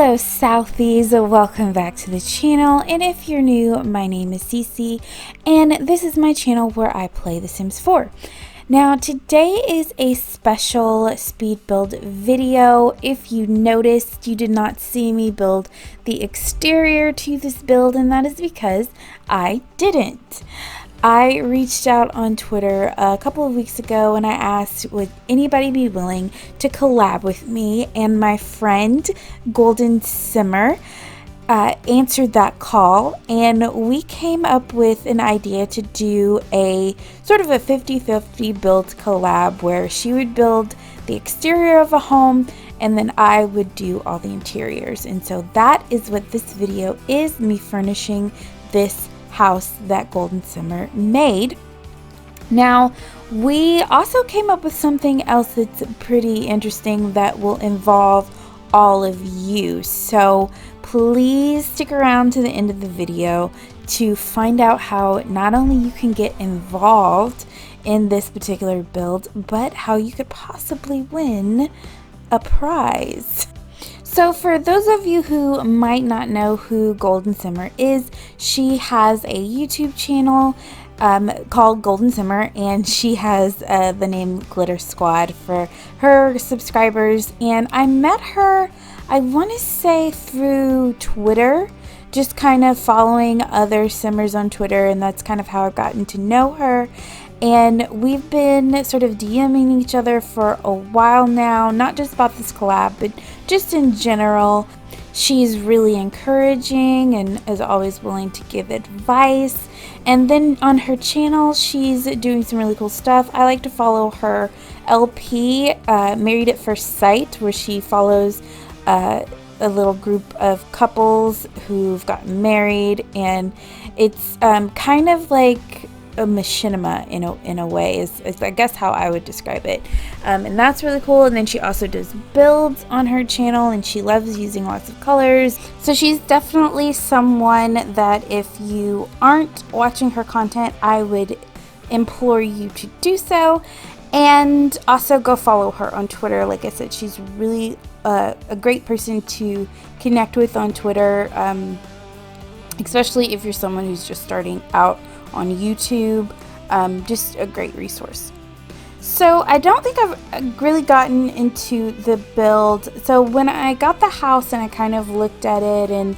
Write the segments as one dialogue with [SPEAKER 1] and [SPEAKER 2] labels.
[SPEAKER 1] Hello Southies, welcome back to the channel, and if you're new, my name is Cece, and this is my channel where I play The Sims 4. Now today is a special speed build video. If you noticed, you did not see me build the exterior to this build, and that is because I didn't. I reached out on Twitter a couple of weeks ago and I asked, would anybody be willing to collab with me? And my friend GoldenSimmer answered that call, and we came up with an idea to do a sort of a 50-50 build collab where she would build the exterior of a home and then I would do all the interiors. And so that is what this video is, me furnishing this house that GoldenSimmer made. Now, we also came up with something else that's pretty interesting that will involve all of you. So please stick around to the end of the video to find out how not only you can get involved in this particular build, but how you could possibly win a prize. So for those of you who might not know who GoldenSimmer is, she has a YouTube channel called GoldenSimmer, and she has the name Glitter Squad for her subscribers. And I met her, I want to say through Twitter, just kind of following other Simmers on Twitter, and that's kind of how I've gotten to know her. And we've been sort of DMing each other for a while now, not just about this collab, but just in general. She's really encouraging and is always willing to give advice. And then on her channel, she's doing some really cool stuff. I like to follow her LP, Married at First Sight, where she follows a little group of couples who've gotten married, and it's kind of like a machinima in a way is I guess how I would describe it, and that's really cool. And then she also does builds on her channel, and she loves using lots of colors. So she's definitely someone that if you aren't watching her content, I would implore you to do so. And also go follow her on Twitter. Like I said, she's really a great person to connect with on Twitter, especially if you're someone who's just starting out on YouTube. Just a great resource. So I don't think I've really gotten into the build. So when I got the house and I kind of looked at it and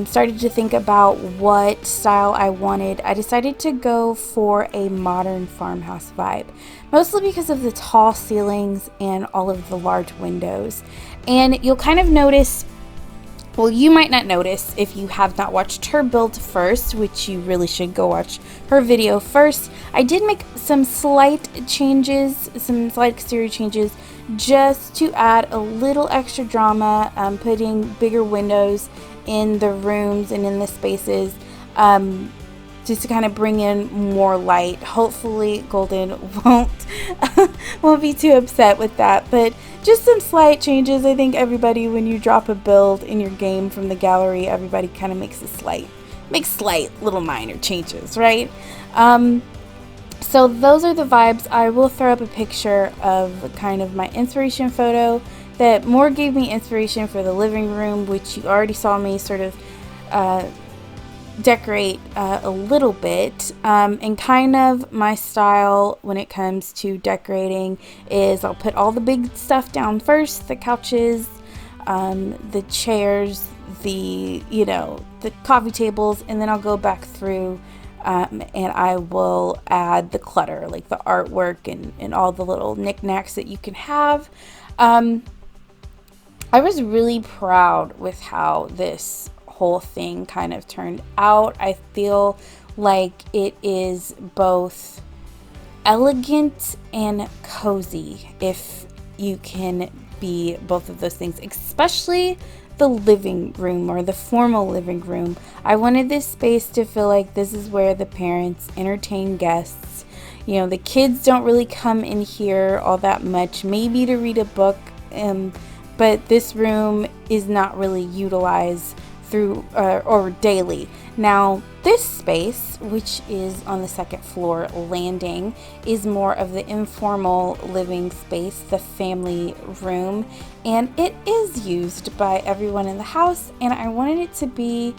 [SPEAKER 1] started to think about what style I wanted, I decided to go for a modern farmhouse vibe, mostly because of the tall ceilings and all of the large windows. And you'll kind of notice, well, you might not notice if you have not watched her build first, which you really should go watch her video first. I did make some slight changes, some slight exterior changes, just to add a little extra drama, putting bigger windows in the rooms and in the spaces, just to kind of bring in more light. Hopefully Golden won't be too upset with that, but just some slight changes. I think everybody, when you drop a build in your game from the gallery, everybody kind of makes slight little minor changes, right? So those are the vibes. I will throw up a picture of kind of my inspiration photo that more gave me inspiration for the living room, which you already saw me sort of decorate a little bit, and kind of my style when it comes to decorating is I'll put all the big stuff down first, the couches, the chairs, the coffee tables, and then I'll go back through and I will add the clutter, like the artwork and all the little knickknacks that you can have. I was really proud with how this whole thing kind of turned out. I feel like it is both elegant and cozy, if you can be both of those things, especially the living room or the formal living room. I wanted this space to feel like this is where the parents entertain guests. You know, the kids don't really come in here all that much, maybe to read a book, but this room is not really utilized through or daily. Now, This space, which is on the second floor landing, is more of the informal living space, the family room, and it is used by everyone in the house, and I wanted it to be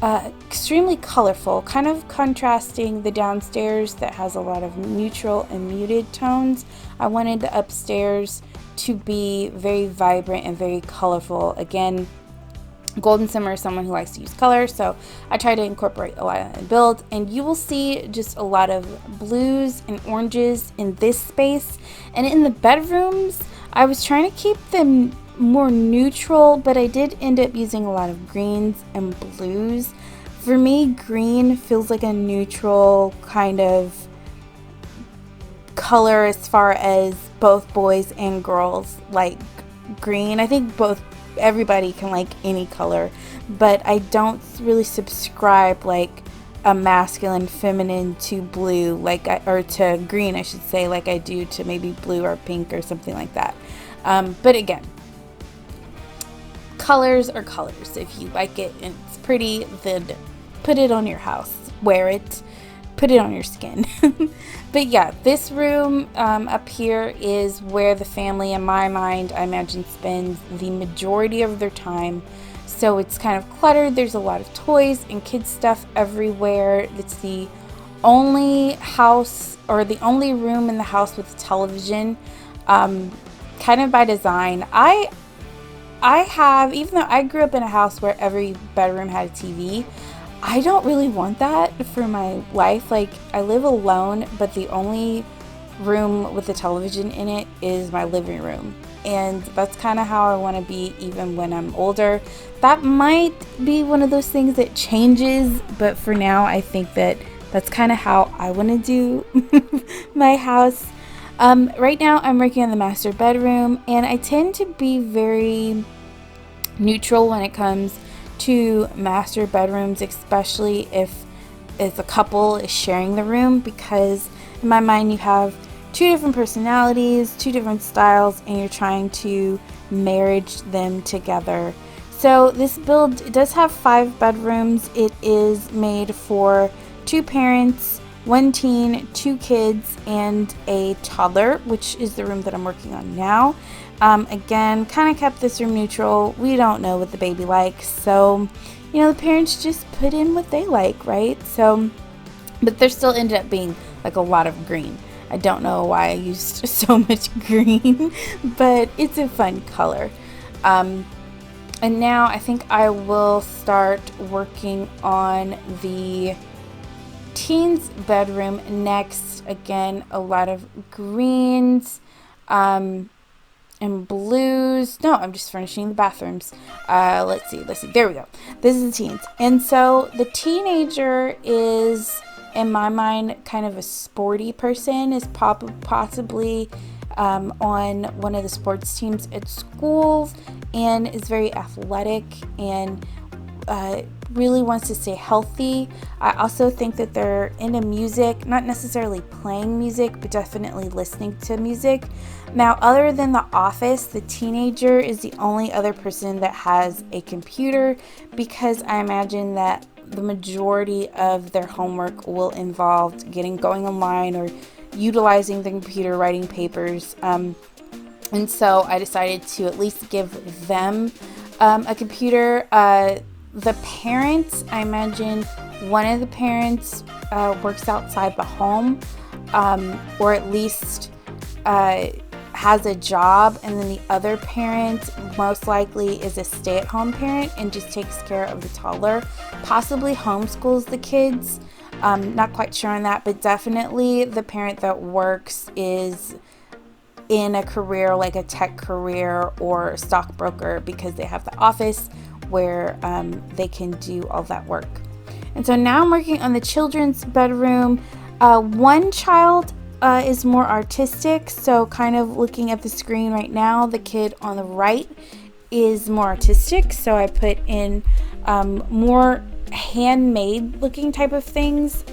[SPEAKER 1] extremely colorful, kind of contrasting the downstairs that has a lot of neutral and muted tones. I wanted the upstairs to be very vibrant and very colorful. Again, GoldenSimmer is someone who likes to use color, so I try to incorporate a lot of that in build, and you will see just a lot of blues and oranges in this space. And in the bedrooms, I was trying to keep them more neutral, but I did end up using a lot of greens and blues. For me, green feels like a neutral kind of color as far as both boys and girls like green. I think everybody can like any color, but I don't really subscribe like a masculine feminine to blue or to green, I should say, like I do to maybe blue or pink or something like that. But again, colors are colors. If you like it and it's pretty, then put it on your house, wear it, put it on your skin. But yeah, this room up here is where the family, in my mind, I imagine, spends the majority of their time. So it's kind of cluttered. There's a lot of toys and kids stuff everywhere. It's the only house, or the only room in the house with a television, kind of by design. I have, even though I grew up in a house where every bedroom had a TV, I don't really want that for my life. Like, I live alone, but the only room with a television in it is my living room. And that's kind of how I want to be even when I'm older. That might be one of those things that changes, but for now, I think that that's kind of how I want to do my house. Right now, I'm working on the master bedroom, and I tend to be very neutral when it comes to master bedrooms, especially if a couple is sharing the room, because in my mind you have two different personalities, two different styles, and you're trying to marriage them together. So this build, it does have 5 bedrooms. It is made for 2 parents, 1 teen, 2 kids, and a toddler, which is the room that I'm working on now. Again, kind of kept this room neutral. We don't know what the baby likes, so the parents just put in what they like, right? So, but there still ended up being like a lot of green. I don't know why I used so much green, but it's a fun color. And now I think I will start working on the teen's bedroom next. Again, a lot of greens, and blues. No, I'm just furnishing the bathrooms. Let's see. There we go. This is the teens. And so the teenager is, in my mind, kind of a sporty person, is possibly on one of the sports teams at schools, and is very athletic and really wants to stay healthy. I also think that they're into music, not necessarily playing music, but definitely listening to music. Now, other than the office, the teenager is the only other person that has a computer, because I imagine that the majority of their homework will involve going online or utilizing the computer, writing papers. And so I decided to at least give them a computer. The parents, I imagine one of the parents works outside the home, or at least has a job, and then the other parent most likely is a stay-at-home parent and just takes care of the toddler, possibly homeschools the kids. Not quite sure on that, but definitely the parent that works is in a career like a tech career or a stockbroker, because they have the office where they can do all that work. And so now I'm working on the children's bedroom. One child is more artistic, so kind of looking at the screen right now, the kid on the right is more artistic, so I put in more handmade looking type of things,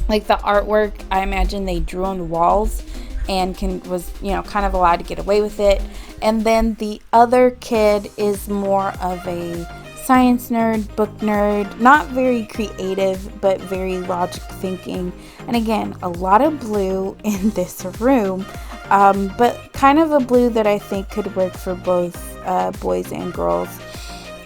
[SPEAKER 1] like the artwork. I imagine they drew on the walls and was kind of allowed to get away with it. And then the other kid is more of a science nerd, book nerd, not very creative, but very logic thinking. And again, a lot of blue in this room, but kind of a blue that I think could work for both boys and girls.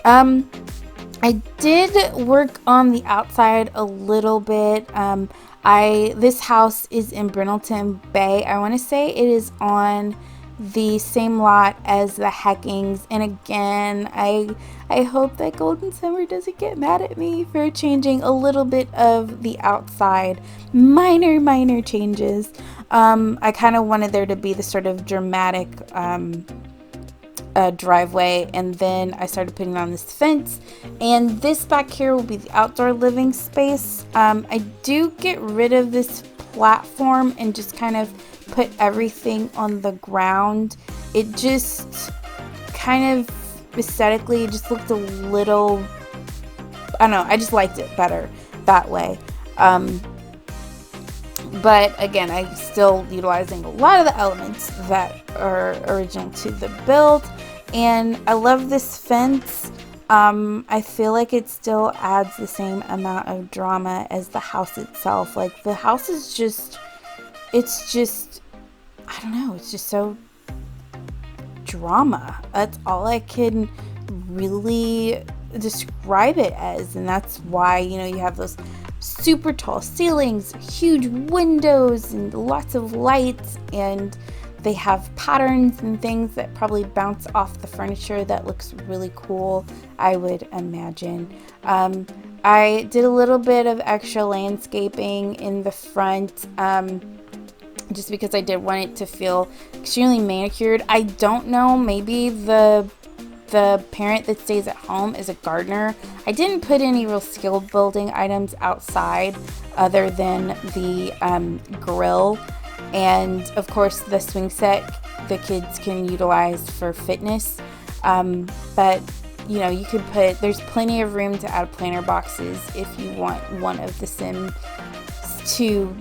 [SPEAKER 1] I did work on the outside a little bit. This house is in Brindleton Bay. I want to say it is on the same lot as the Hackings. And again, I hope that GoldenSimmer doesn't get mad at me for changing a little bit of the outside. Minor changes. I kind of wanted there to be the sort of dramatic driveway, and then I started putting on this fence, and this back here will be the outdoor living space. I do get rid of this platform and just kind of put everything on the ground. It just kind of aesthetically just looked a little, I don't know, I just liked it better that way. But again, I'm still utilizing a lot of the elements that are original to the build. And I love this fence. I feel like it still adds the same amount of drama as the house itself. Like, the house is just, it's just, I don't know, it's just so drama. That's all I can really describe it as. And that's why, you know, you have those super tall ceilings, huge windows, and lots of lights, and they have patterns and things that probably bounce off the furniture that looks really cool, I would imagine. I did a little bit of extra landscaping in the front, just because I did want it to feel extremely manicured. I don't know, maybe the parent that stays at home is a gardener. I didn't put any real skill building items outside other than the grill, and of course the swing set the kids can utilize for fitness. But you know, you could put, there's plenty of room to add planter boxes if you want one of the Sims to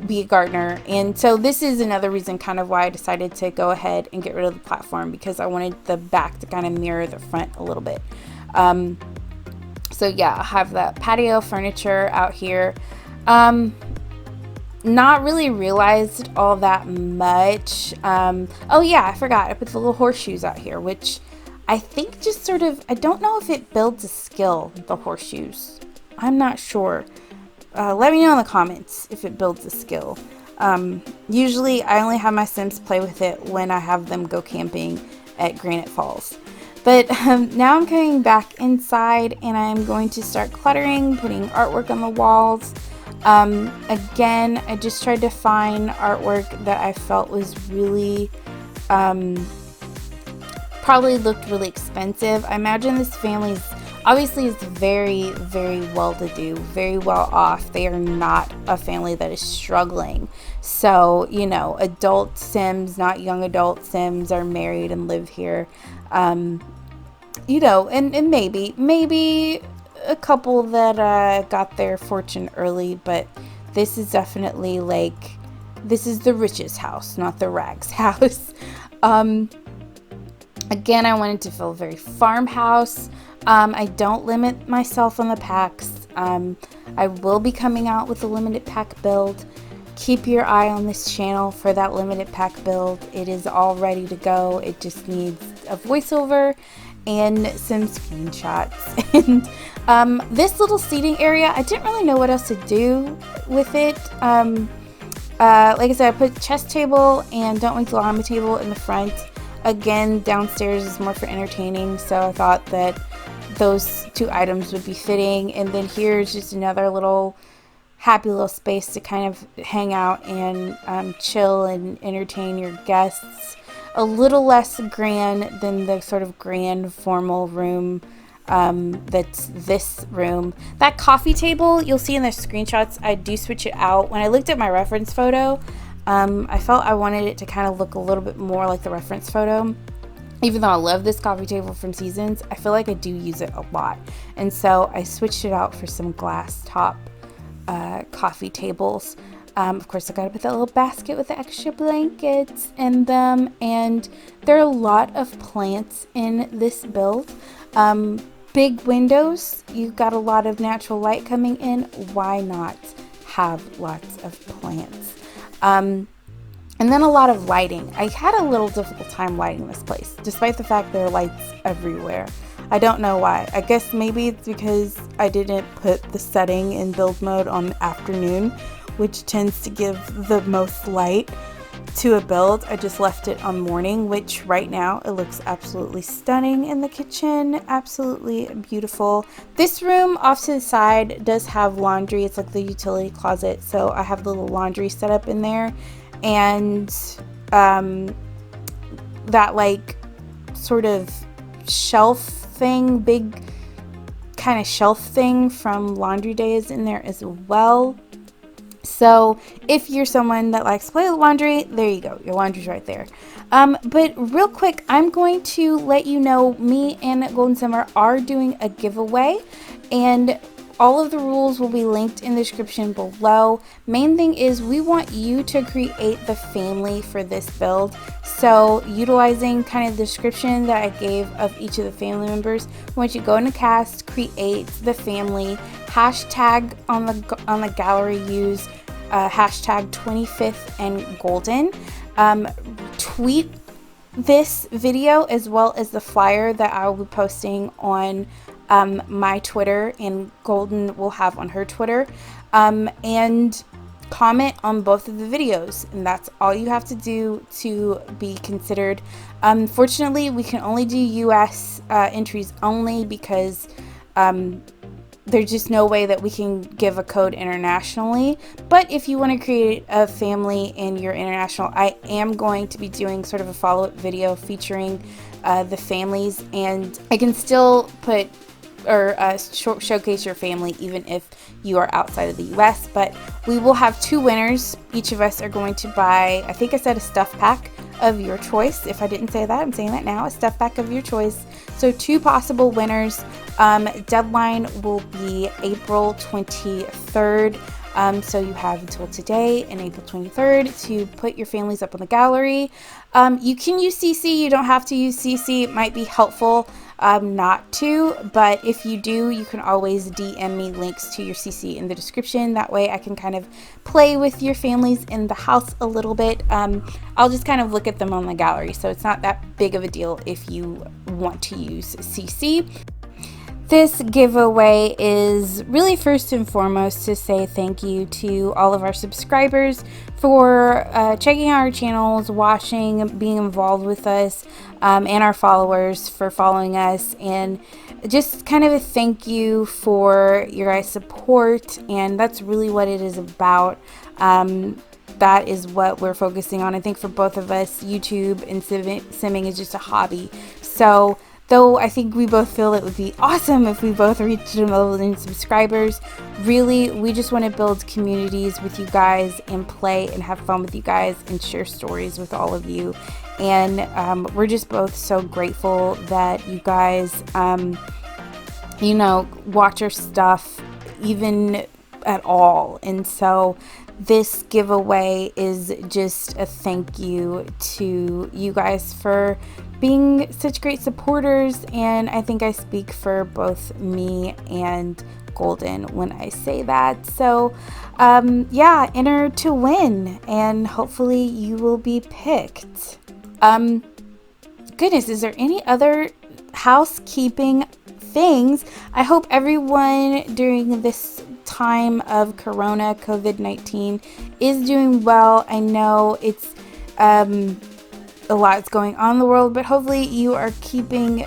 [SPEAKER 1] be a gardener. And so this is another reason kind of why I decided to go ahead and get rid of the platform, because I wanted the back to kind of mirror the front a little bit. So yeah, I have that patio furniture out here. Not really realized all that much. Oh yeah, I forgot, I put the little horseshoes out here, which I think just sort of, I don't know if it builds a skill, the horseshoes. I'm not sure. Let me know in the comments if it builds a skill. Usually I only have my Sims play with it when I have them go camping at Granite Falls. But now I'm coming back inside and I'm going to start cluttering, putting artwork on the walls. Again, I just tried to find artwork that I felt was really, probably looked really expensive. I imagine this family obviously is very, very well-to-do, very well off. They are not a family that is struggling. So, you know, adult Sims, not young adult Sims, are married and live here. You know, and maybe a couple that got their fortune early, but this is definitely like, this is the richest house, not the rags house. Again, I wanted to feel very farmhouse. I don't limit myself on the packs. I will be coming out with a limited pack build. Keep your eye on this channel for that limited pack build. It is all ready to go. It just needs a voiceover and some screenshots. And this little seating area, I didn't really know what else to do with it. Like I said, I put chess table and don't make the llama table in the front. Again, downstairs is more for entertaining, so I thought that those two items would be fitting. And then here's just another little happy little space to kind of hang out and chill and entertain your guests. A little less grand than the sort of grand formal room that's this room. That coffee table, you'll see in the screenshots, I do switch it out. When I looked at my reference photo, I felt I wanted it to kind of look a little bit more like the reference photo. Even though I love this coffee table from Seasons, I feel like I do use it a lot. And so I switched it out for some glass top coffee tables. Of course, I gotta put that little basket with the extra blankets in them. And there are a lot of plants in this build. big windows, you've got a lot of natural light coming in. Why not have lots of plants? And then a lot of lighting. I had a little difficult time lighting this place, despite the fact there are lights everywhere. I don't know why. I guess maybe it's because I didn't put the setting in build mode on afternoon, which tends to give the most light to a build. I just left it on morning, which right now it looks absolutely stunning in the kitchen. Absolutely beautiful. This room off to the side does have laundry. It's like the utility closet, so I have a little laundry set up in there. And that like sort of shelf thing, big kind of shelf thing from laundry day is in there as well. So if you're someone that likes to play with laundry, there you go, your laundry's right there. But real quick, I'm going to let you know me and GoldenSimmer are doing a giveaway, and all of the rules will be linked in the description below. Main thing is we want you to create the family for this build. So utilizing kind of the description that I gave of each of the family members, once you go into cast, create the family, hashtag on the gallery, use hashtag 25th and golden. Tweet this video as well as the flyer that I will be posting on my Twitter, and Golden will have on her Twitter, and comment on both of the videos, and that's all you have to do to be considered. Unfortunately, we can only do US entries only, because there's just no way that we can give a code internationally. But if you want to create a family and you're international, I am going to be doing sort of a follow-up video featuring the families, and I can still put or showcase your family even if you are outside of the US. But we will have 2 winners. Each of us are going to buy, I think I said, a stuff pack of your choice. If I didn't say that, I'm saying that now, a stuff pack of your choice. So 2 possible winners. Deadline will be April 23rd. So you have until today and April 23rd to put your families up on the gallery. You can use CC, you don't have to use CC. It might be helpful not to, but if you do, you can always DM me links to your CC in the description. That way I can kind of play with your families in the house a little bit. I'll just kind of look at them on the gallery, so it's not that big of a deal if you want to use CC. This giveaway is really first and foremost to say thank you to all of our subscribers for checking out our channels, watching, being involved with us, and our followers for following us, and just kind of a thank you for your guys' support. And that's really what it is about. That is what we're focusing on. I think for both of us, YouTube and simming is just a hobby. So though I think we both feel it would be awesome if we both reached a million subscribers, really, we just want to build communities with you guys and play and have fun with you guys and share stories with all of you. And we're just both so grateful that you guys, you know, watch our stuff even at all. And so this giveaway is just a thank you to you guys for being such great supporters, and I think I speak for both me and Golden when I say that. So yeah, enter to win, and hopefully you will be picked. Goodness, is there any other housekeeping things? I hope everyone during this time of Corona, COVID-19 is doing well. I know it's a lot's going on in the world, but hopefully you are keeping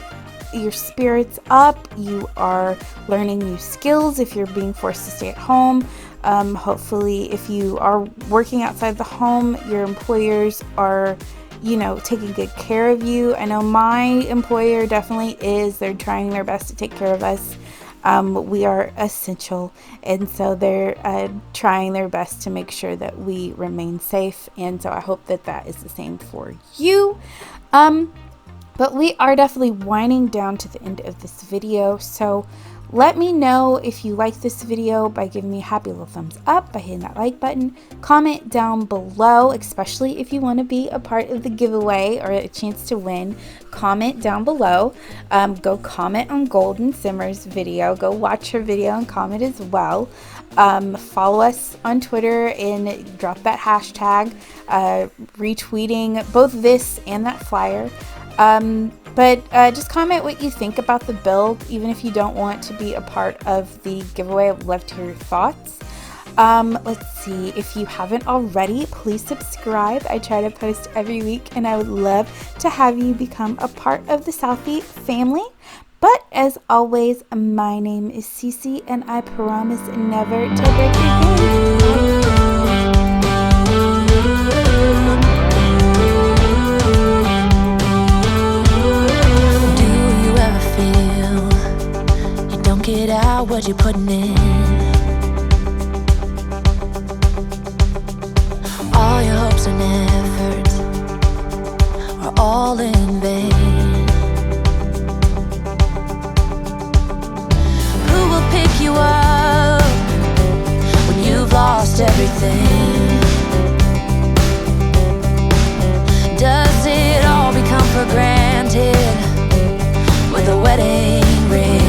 [SPEAKER 1] your spirits up. You are learning new skills if you're being forced to stay at home. Hopefully if you are working outside the home, your employers are, you know, taking good care of you. I know my employer definitely is. They're trying their best to take care of us. We are essential, and so they're trying their best to make sure that we remain safe, and so I hope that that is the same for you. But we are definitely winding down to the end of this video, so Let me know if you like this video by giving me a happy little thumbs up, by hitting that like button. Comment down below, especially if you want to be a part of the giveaway or a chance to win. Comment down below. Go comment on GoldenSimmer's video. Go watch her video and comment as well. Follow us on Twitter and drop that hashtag, retweeting both this and that flyer. But just comment what you think about the build, even if you don't want to be a part of the giveaway. I would love to hear your thoughts. Let's see, if you haven't already, please subscribe. I try to post every week, and I would love to have you become a part of the Southie family. But as always, my name is Cece, and I promise never to break your game. Get out what you're putting in. All your hopes and efforts are all in vain. Who will pick you up when you've lost everything? Does it all become for granted with a wedding ring?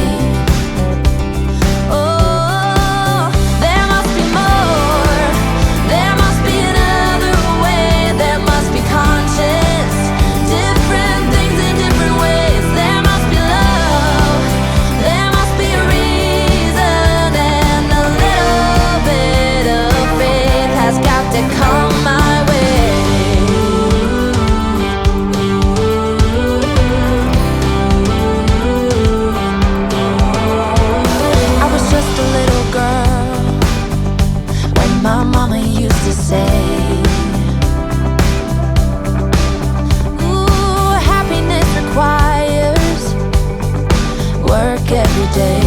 [SPEAKER 1] Every day.